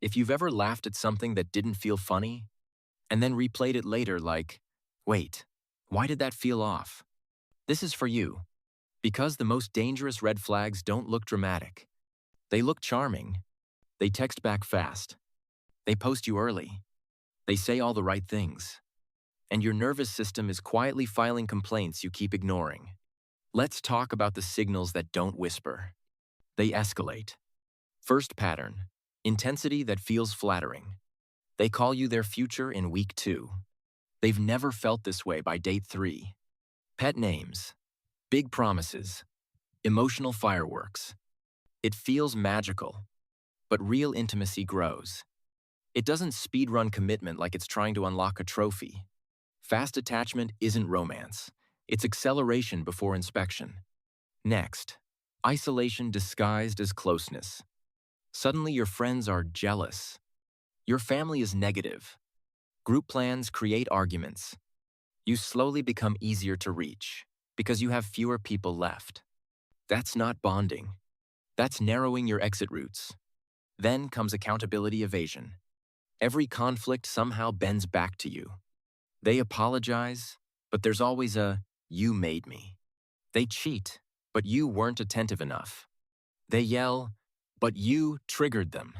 If you've ever laughed at something that didn't feel funny, and then replayed it later like, wait, why did that feel off? This is for you, because the most dangerous red flags don't look dramatic. They look charming. They text back fast. They post you early. They say all the right things. And your nervous system is quietly filing complaints you keep ignoring. Let's talk about the signals that don't whisper. They escalate. First pattern, intensity that feels flattering. They call you their future in week 2. They've never felt this way by date 3. Pet names, big promises, emotional fireworks. It feels magical, but real intimacy grows. It doesn't speedrun commitment like it's trying to unlock a trophy. Fast attachment isn't romance. It's acceleration before inspection. Next, isolation disguised as closeness. Suddenly your friends are jealous. Your family is negative. Group plans create arguments. You slowly become easier to reach because you have fewer people left. That's not bonding. That's narrowing your exit routes. Then comes accountability evasion. Every conflict somehow bends back to you. They apologize, but there's always a, "you made me." They cheat, but you weren't attentive enough. They yell, but you triggered them.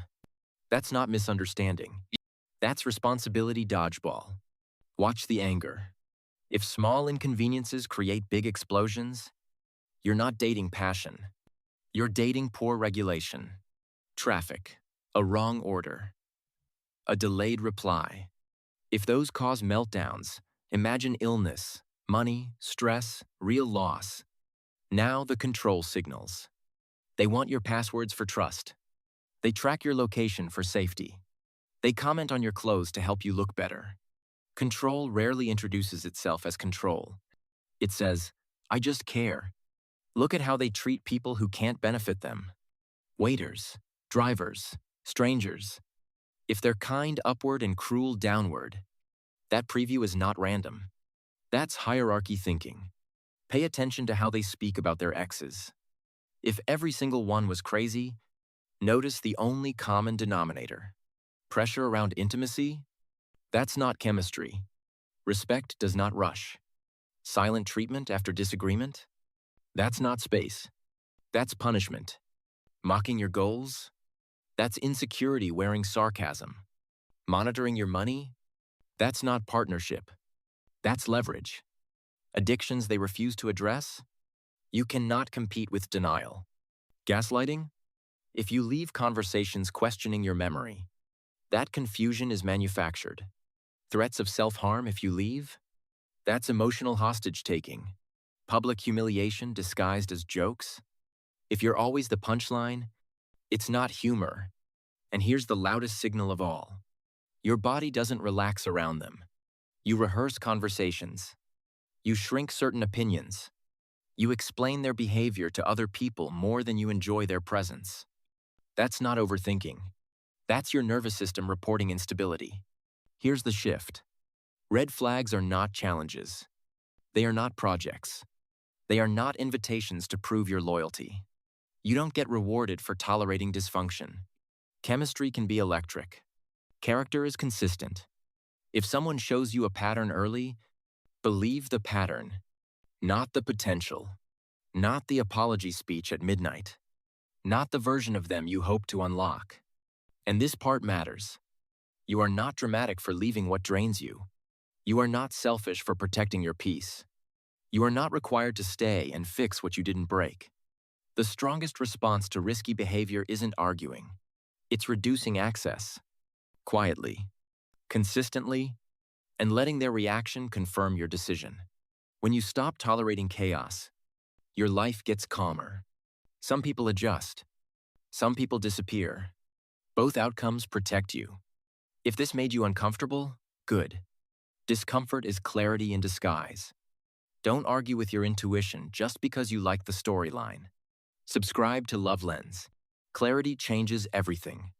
That's not misunderstanding. That's responsibility dodgeball. Watch the anger. If small inconveniences create big explosions, you're not dating passion. You're dating poor regulation. Traffic, a wrong order, a delayed reply. If those cause meltdowns, imagine illness, money, stress, real loss. Now the control signals. They want your passwords for trust. They track your location for safety. They comment on your clothes to help you look better. Control rarely introduces itself as control. It says, "I just care." Look at how they treat people who can't benefit them. Waiters, drivers, strangers. If they're kind upward and cruel downward, that preview is not random. That's hierarchy thinking. Pay attention to how they speak about their exes. If every single one was crazy, notice the only common denominator. Pressure around intimacy? That's not chemistry. Respect does not rush. Silent treatment after disagreement? That's not space. That's punishment. Mocking your goals? That's insecurity wearing sarcasm. Monitoring your money? That's not partnership. That's leverage. Addictions they refuse to address? You cannot compete with denial. Gaslighting? If you leave conversations questioning your memory, that confusion is manufactured. Threats of self-harm if you leave? That's emotional hostage-taking. Public humiliation disguised as jokes? If you're always the punchline, it's not humor. And here's the loudest signal of all. Your body doesn't relax around them. You rehearse conversations. You shrink certain opinions. You explain their behavior to other people more than you enjoy their presence. That's not overthinking. That's your nervous system reporting instability. Here's the shift. Red flags are not challenges. They are not projects. They are not invitations to prove your loyalty. You don't get rewarded for tolerating dysfunction. Chemistry can be electric. Character is consistent. If someone shows you a pattern early, believe the pattern, not the potential, not the apology speech at midnight, not the version of them you hope to unlock. And this part matters. You are not dramatic for leaving what drains you. You are not selfish for protecting your peace. You are not required to stay and fix what you didn't break. The strongest response to risky behavior isn't arguing. It's reducing access, quietly, consistently, and letting their reaction confirm your decision. When you stop tolerating chaos, your life gets calmer. Some people adjust. Some people disappear. Both outcomes protect you. If this made you uncomfortable, good. Discomfort is clarity in disguise. Don't argue with your intuition just because you like the storyline. Subscribe to LoveLens. Clarity changes everything.